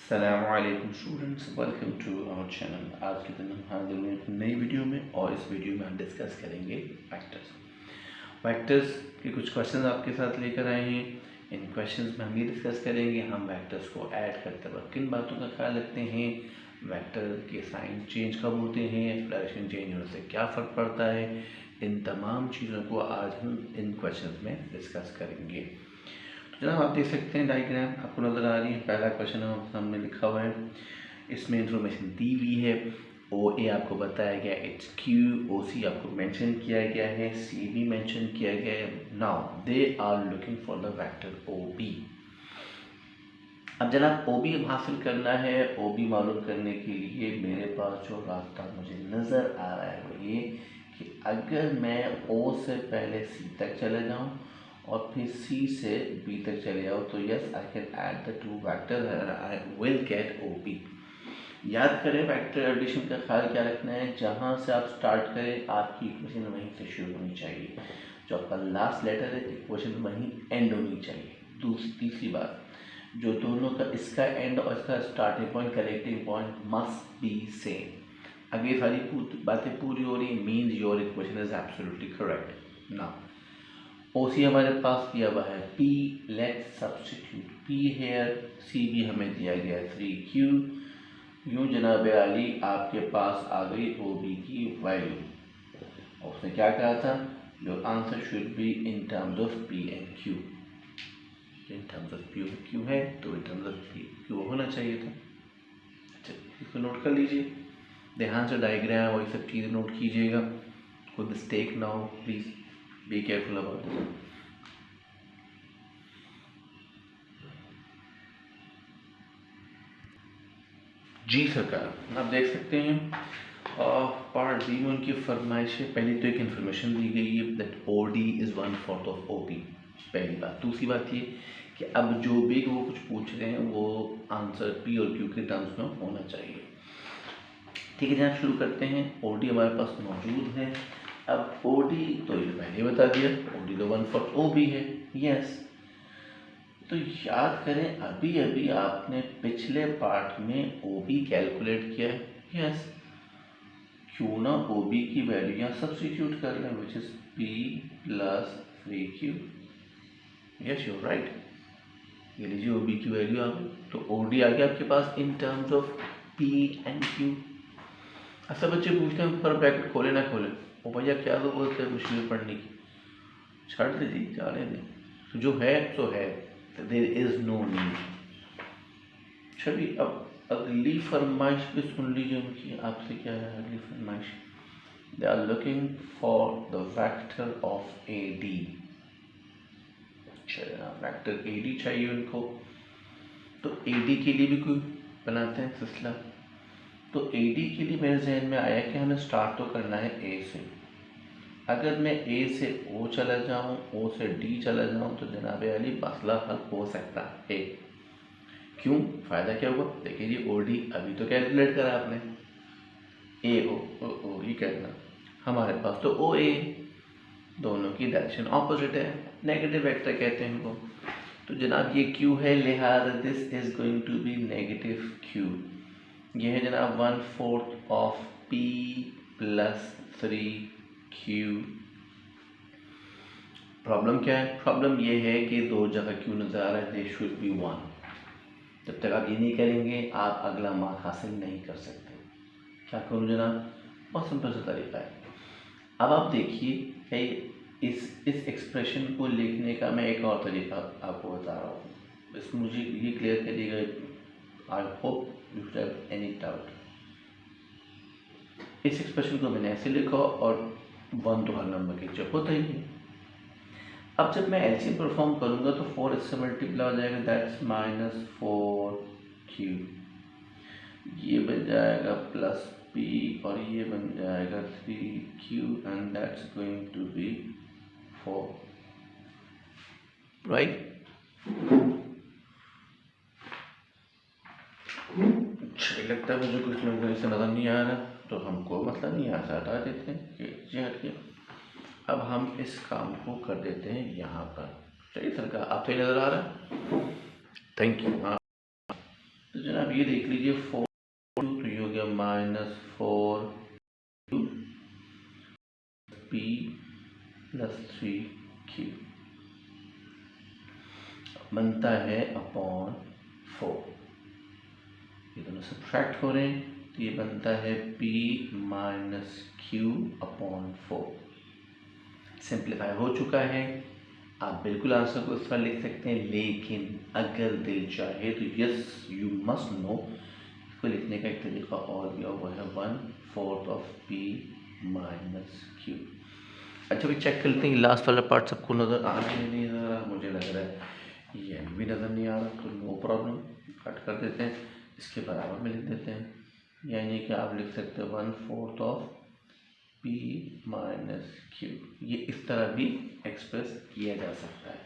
अस्सलामुअलैकुम students, welcome to our channel. आज के दिन हम हाजिर हुए एक नई वीडियो में और इस वीडियो में हम डिस्कस करेंगे वेक्टर्स के कुछ क्वेश्चंस आपके साथ लेकर आए हैं। इन क्वेश्चंस में हम ये डिस्कस करेंगे हम वेक्टर्स को ऐड करते वक्त किन बातों का ख्याल रखते हैं, वेक्टर के साइन चेंज कब होते हैं, डायरेक्शन चेंज होने से क्या फ़र्क पड़ता है। इन तमाम चीज़ों को आज हम इन क्वेश्चंस में डिस्कस करेंगे। जनाब आप देख सकते हैं डायग्राम आपको नज़र आ रही है। पहला क्वेश्चन हमारे सामने लिखा हुआ है, इसमें इंफॉर्मेशन दी हुई है। ओ ए आपको बताया गया, इट्स क्यू। ओ सी आपको मेंशन किया गया है, सी भी मेंशन किया गया है। Now they are looking for the vector O B. अब जनाब ओ बी हासिल करना है। ओ बी मालूम करने के लिए मेरे पास जो रास्ता मुझे नज़र आ रहा है वो ये कि अगर मैं ओ से पहले सी तक चले जाऊँ और फिर C से B तक चले जाओ तो yes I can add the two vector and I will get OP। याद करें वेक्टर एडिशन का ख्याल क्या रखना है, जहाँ से आप स्टार्ट करें आपकी इक्वेशन वहीं से शुरू होनी चाहिए। जो आपका लास्ट लेटर है इक्वेशन वहीं एंड होनी चाहिए। तीसरी बात, जो दोनों का इसका एंड और इसका starting point connecting point must be same. अगर ये सारी बातें पूरी हो रही means your equation is absolutely correct. Now OC हमारे पास दिया हुआ है P, let's substitute P here. C भी हमें दिया गया है 3Q। यूँ जनाब अली आपके पास आ गई OB की वैल्यू। उसने क्या कहा था, your answer should be in terms of P and Q। In terms of P और Q है तो इन टर्म्स ऑफ P Q होना चाहिए था। अच्छा, इसको नोट कर लीजिए, ध्यान से डायग्राम और ये सब चीज़ें नोट कीजिएगा, कोई मिस्टेक ना हो, please be careful about this. जी सरकार, आप देख सकते हैं पार्ट बी में उनकी फरमाइश है। पहले तो एक इन्फॉर्मेशन दी गई है that OD is 1/4 of OP, पहली बात। दूसरी बात ये कि अब जो भी वो कुछ पूछ रहे हैं वो आंसर P और Q के टर्म्स में होना चाहिए। ठीक है जनाब, शुरू करते हैं। OD हमारे पास मौजूद है। अब OD तो ये पहले बता दिया, OD तो 1/4 OB है। यस, तो याद करें अभी अभी आपने पिछले पार्ट में OB कैलकुलेट किया है। यस, क्यों ना OB की वैल्यू यहाँ सब्स्टिट्यूट कर लें, which is P + 3Q। Yes you're right, ये लीजिए OB की वैल्यू आ गई, तो OD आ गया आपके पास in terms of P and Q। ऐसा बच्चे पूछते हैं पर ब्रैकेट खोले ना खोले, ओ भैया क्या तो बोलते हैं मुश्किल पढ़ने की, छाड़ दीजिए, जाने दें, जो है तो है, देयर इज नो नीड। चलिए अब अगली फरमाइश भी सुन लीजिए उनकी। आपसे क्या है अगली फरमाइश, they are looking for the vector of AD। चलिए वेक्टर AD चाहिए उनको, तो AD के लिए भी कोई बनाते हैं सिलसिला। तो AD के लिए मेरे जहन में आया कि हमें स्टार्ट तो करना है A से। अगर मैं A से O चला जाऊँ, O से D चला जाऊँ तो जनाब अली मसला हल हो सकता है। क्यों, फ़ायदा क्या हुआ, देखिए जी OD अभी तो कैलकुलेट करा आपने, AO ही करना, हमारे पास तो OA, दोनों की डायरेक्शन ऑपोजिट है, नेगेटिव वेक्टर कहते हैं इनको। तो जनाब ये Q है, लिहाजा this is going to be negative Q। ये है जनाब 1/4 ऑफ P + 3Q। प्रॉब्लम क्या है, प्रॉब्लम ये है कि दो जगह Q नज़र आ रहा है, दे शुड बी 1। जब तक आप ये नहीं करेंगे आप अगला मार्क हासिल नहीं कर सकते। क्या करूँ जनाब, बहुत सिंपल सा तरीका है। अब आप देखिए इस एक्सप्रेशन को लिखने का मैं एक और तरीका आपको बता रहा हूँ, इसमें मुझे ये क्लियर करिएगा। I hope you have any doubt. इस एक्सप्रेशन को मैंने ऐसे लिखा और 1 तो हर नंबर की जब होता ही है। अब जब मैं LCM परफॉर्म करूँगा तो 4 इससे मल्टीप्लाई हो जाएगा, दैट्स -4Q। ये बन जाएगा +P और ये बन जाएगा 3Q and that's going to be 4, right. अच्छा लगता है मुझे कुछ लोगों से नज़र नहीं आ रहा, तो हमको मतलब नहीं आ रहा, हटा देते हैं कि जी हटिए। अब हम इस काम को कर देते हैं यहाँ पर। चलिए सरकार, आपको नज़र आ रहा है, थैंक यू। हाँ तो जनाब जनाब ये देख लीजिए 4 तो ये हो गया -4 p + 3q बनता है अपॉन 4। ये दोनों सब्ट्रैक्ट हो रहे हैं तो ये बनता है p - q अपॉन 4। सिंप्लीफाई हो चुका है। आप बिल्कुल आंसर को इस पर लिख सकते हैं, लेकिन अगर दिल चाहे तो यस यू मस्ट नो इसको लिखने का एक तरीका और भी, वो है 1/4 ऑफ p - q। अच्छा, भी चेक करते हैं लास्ट वाला पार्ट सबको नज़र आ रहा है नहीं आ रहा। मुझे लग रहा है ये भी नज़र नहीं आ रहा, तो नो प्रॉब्लम, कट कर देते हैं, इसके बराबर में लिख देते हैं। यानी कि आप लिख सकते हैं 1/4 ऑफ p - q। ये इस तरह भी एक्सप्रेस किया जा सकता है,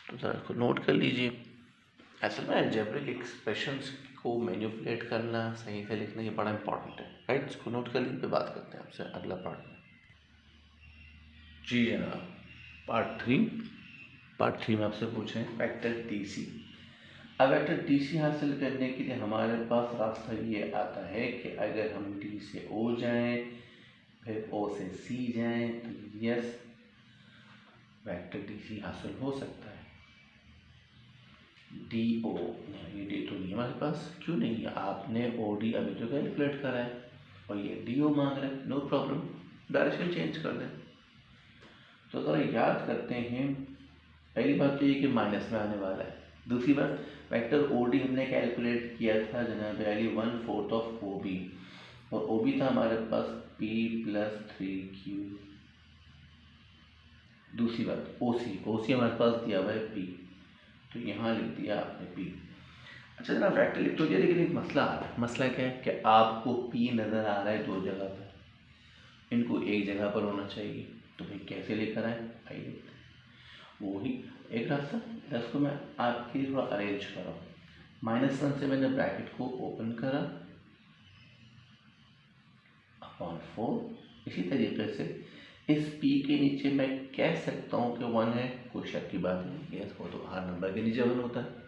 तो ज़रा इसको नोट कर लीजिए। असल में अलजेब्रिक एक्सप्रेशंस को मैनिपुलेट करना, सही से लिखना, ये बड़ा इंपॉर्टेंट है, राइट। इसको नोट कर लीजिए, बात करते हैं आपसे अगला पार्ट में। जी जनाब, पार्ट थ्री में आपसे पूछें वेक्टर टीसी। अब वेक्टर टीसी हासिल करने के लिए हमारे पास रास्ता ये आता है कि अगर हम डी से ओ जाएं, फिर ओ से सी जाएं, तो यस वेक्टर टीसी हासिल हो सकता है। डी ओ, ये डी तो नहीं हमारे पास, क्यों नहीं है, आपने ओ डी अभी तो कैलकुलेट करा है और ये डी ओ मांग रहे हैं, नो प्रॉब्लम, डायरेक्शन चेंज कर दें। तो ज़रा याद करते हैं, पहली बात तो ये कि माइनस में आने वाला है। दूसरी बात, वेक्टर ओ डी हमने कैलकुलेट किया था जनाब अली 1/4 ऑफ ओ बी, और ओ बी था हमारे पास p + 3q। दूसरी बात ओ सी हमारे पास दिया हुआ है p, तो यहाँ लिख दिया आपने p। अच्छा जनाब वेक्टर लिख तो दिया, लेकिन एक मसला आ रहा है। मसला क्या है कि आपको p नज़र आ रहा है दो जगह पर, इनको एक जगह पर होना चाहिए, तो भाई कैसे लेकर आए, आइए वो ही एक रास्ता, इसको मैं आपके लिए थोड़ा अरेंज कर रहा हूँ। -1 से मैंने ब्रैकेट को ओपन करा अपॉन 4। इसी तरीके से इस p के नीचे मैं कह सकता हूँ कि 1 है, कोई शक की बात नहीं है, इसको तो हर नंबर के नीचे 1 होता है।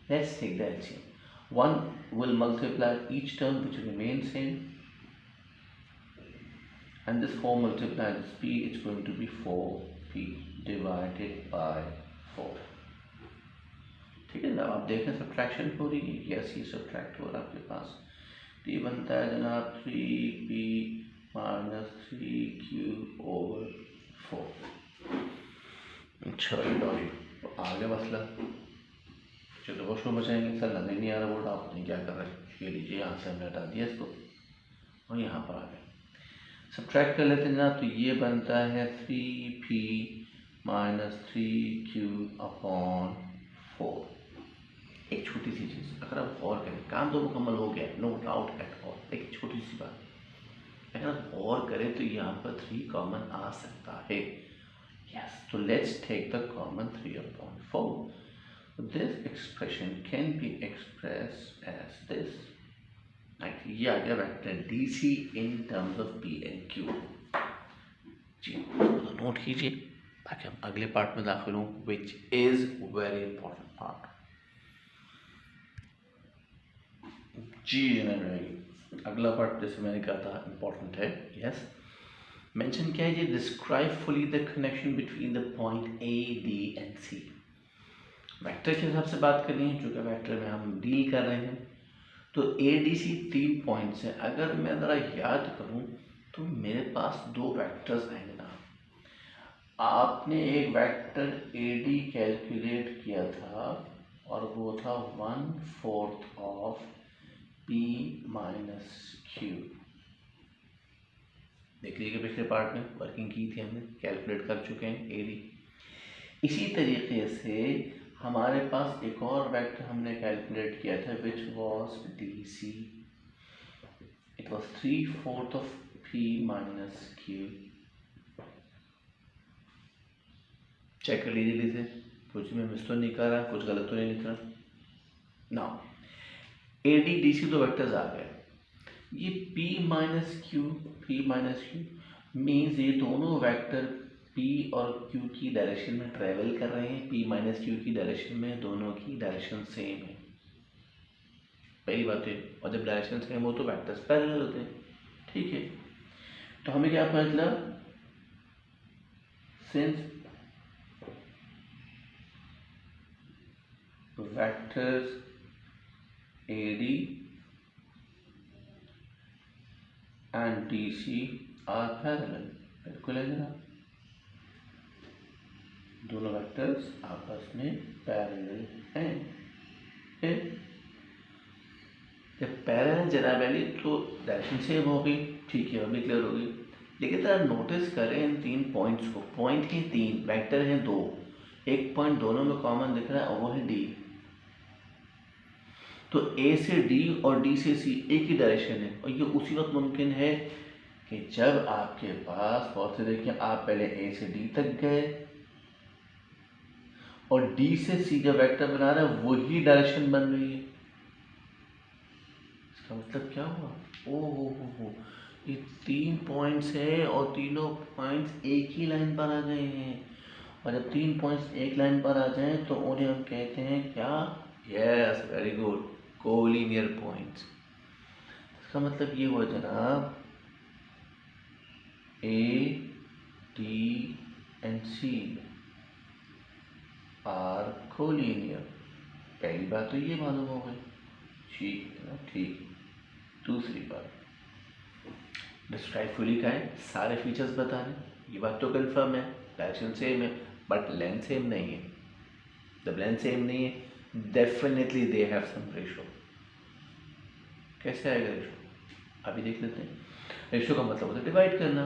Let's take the LCM. 1 will multiply each term which remains same, and this 4 multiplied this p, it's going to be 4p divided by 4। ठीक है जनाब, आप देखें सब्ट्रैक्शन हो रही है, यस ये सब्ट्रैक्ट हो रहा है आपके पास, तो ये बनता है जनाब 3p - 3q over 4। अच्छा लॉजिक आ गया मसला, चलो वॉशरूम बचाएंगे, सर नजर नहीं आ रहा बोर्ड, आपने क्या कर रहे हैं, ये लीजिए यहाँ से हमने हटा दिया इसको और यहाँ पर आ गए। सब्ट्रैक्ट कर लेते हैं जनाब, तो ये बनता है 3p - 3q अपॉन 4। एक छोटी सी चीज़, अगर आप गौर करें, काम तो मुकम्मल हो गया, नो डाउट एट ऑल, लेकिन छोटी सी बात, अगर आप गौर करें तो यहाँ पर 3 कॉमन आ सकता है। यस, तो let's take the common 3 upon 4। This expression can be expressed as this, like ये आ गया vector DC in terms of P and Q। जी तो नोट कीजिए ताकि हम अगले पार्ट में दाखिल हों, which is very important part। जी जनाब, अगला पार्ट जैसे मैंने कहा था इम्पोर्टेंट है। यस, मेंशन क्या है, ये describe fully the connection between the point A, D and C। Vector के हिसाब से बात कर रही है, जो कि वेक्टर में हम डील कर रहे हैं, तो ADC 3 पॉइंट्स हैं। अगर मैं ज़रा याद करूं तो मेरे पास 2 वेक्टर्स हैं ना, आपने एक वेक्टर AD कैलकुलेट किया था और वो था 1/4 ऑफ P - Q। देख लीजिए पिछले पार्ट में वर्किंग की थी हमने, कैलकुलेट कर चुके हैं AD। इसी तरीके से हमारे पास एक और वेक्टर हमने कैलकुलेट किया था which was DC, it was 3/4 of P - Q। Check कर लीजिए इसे, कुछ में मिस तो नहीं कर रहा, कुछ गलत तो नहीं लिख रहा ना। AD DC 2 वेक्टर्स आ गए, ये P - Q मीन्स ये दोनों वेक्टर P P और Q की डायरेक्शन में ट्रेवल कर रहे हैं, P माइनस Q की डायरेक्शन में, दोनों की डायरेक्शन सेम है, पहली बात है। और जब डायरेक्शन सेम हो तो वेक्टर्स पैरेलल होते हैं, ठीक है। तो हमें क्या पता चला, since vectors AD and DC are parallel, बिल्कुल है जनाब, दोनों वेक्टर्स आपस में पैरेलल हैं। जब पैरेलल जनाब वाली तो डायरेक्शन सेम हो गई, ठीक है, अभी क्लियर हो गई। लेकिन जरा नोटिस करें इन 3 पॉइंट्स को, पॉइंट हैं 3, वेक्टर हैं 2, एक पॉइंट दोनों में कॉमन दिख रहा है और वो है D। तो A से D और D से C एक ही डायरेक्शन है, और ये उसी वक्त मुमकिन है कि जब आपके पास, बहुत से देखिए, आप पहले A से D तक गए और D से C का वेक्टर बना रहे हैं, वही डायरेक्शन बन रही है। इसका मतलब क्या हुआ, ओ ये 3 पॉइंट्स है और तीनों पॉइंट्स एक ही लाइन पर आ गए हैं। और जब 3 पॉइंट्स एक लाइन पर आ जाएं तो उन्हें हम कहते हैं क्या, yes, very good, collinear points. इसका मतलब ये हुआ जनाब, A, D and C are collinear. पहली बात तो ये मालूम हो गई, ठीक है ना, ठीक। दूसरी बात, डिस्क्राइब फुली का है, सारे फीचर्स बता रहे, ये बात तो कंफर्म है, डायरेक्शन सेम है, बट लेंथ सेम नहीं है। जब लेंथ सेम नहीं है, definitely they have some ratio. कैसे आएगा रेशो, अभी देख लेते हैं। रेशो का मतलब होता है डिवाइड करना।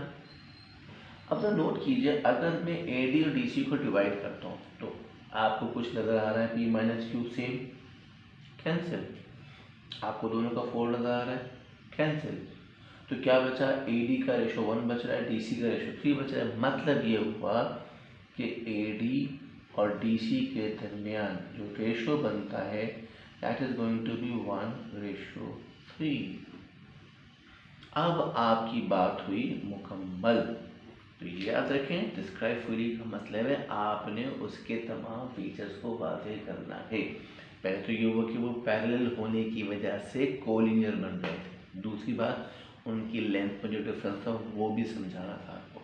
अब तो नोट कीजिए, अगर मैं AD और DC को डिवाइड करता हूँ तो आपको कुछ नज़र आ रहा है, P minus Q same, cancel. आपको दोनों का 4 नज़र आ रहा है, कैंसिल। तो क्या बचा, AD का रेशो 1 बच रहा है, DC का रेशो 3 बच रहा है। मतलब ये हुआ कि AD और DC के दरमियान जो रेशो बनता है that is going to be 1:3। अब आपकी बात हुई मुकम्मल। तो याद रखें, डिस्क्राइब फुली का मतलब है आपने उसके तमाम फीचर्स को वाज़ेह करना है। पहले तो ये हुआ कि वो पैरेलल होने की वजह से कोलिनियर बन रहे थे। दूसरी बात, उनकी लेंथ में जो डिफरेंस था वो भी समझाना था आपको,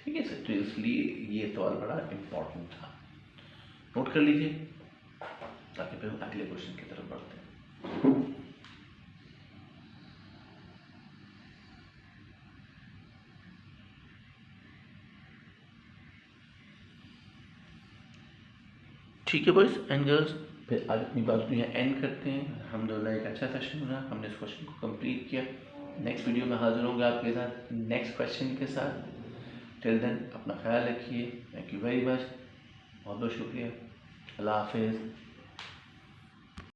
ठीक है सर। तो इसलिए ये सवाल बड़ा इम्पोर्टेंट था, नोट कर लीजिए ताकि फिर हम अगले क्वेश्चन की तरफ बढ़ते हैं। ठीक है बॉयज एंड गर्ल्स, फिर आज अपनी बात को यहाँ एंड करते हैं। अल्हम्दुलिल्लाह एक अच्छा सेशन रहा, हमने इस क्वेश्चन को कंप्लीट किया। नेक्स्ट वीडियो में हाजिर होंगे आपके साथ नेक्स्ट क्वेश्चन के साथ। टिल देन अपना ख्याल रखिए, थैंक यू वेरी मच, बहुत बहुत शुक्रिया, अल्लाह हाफिज़।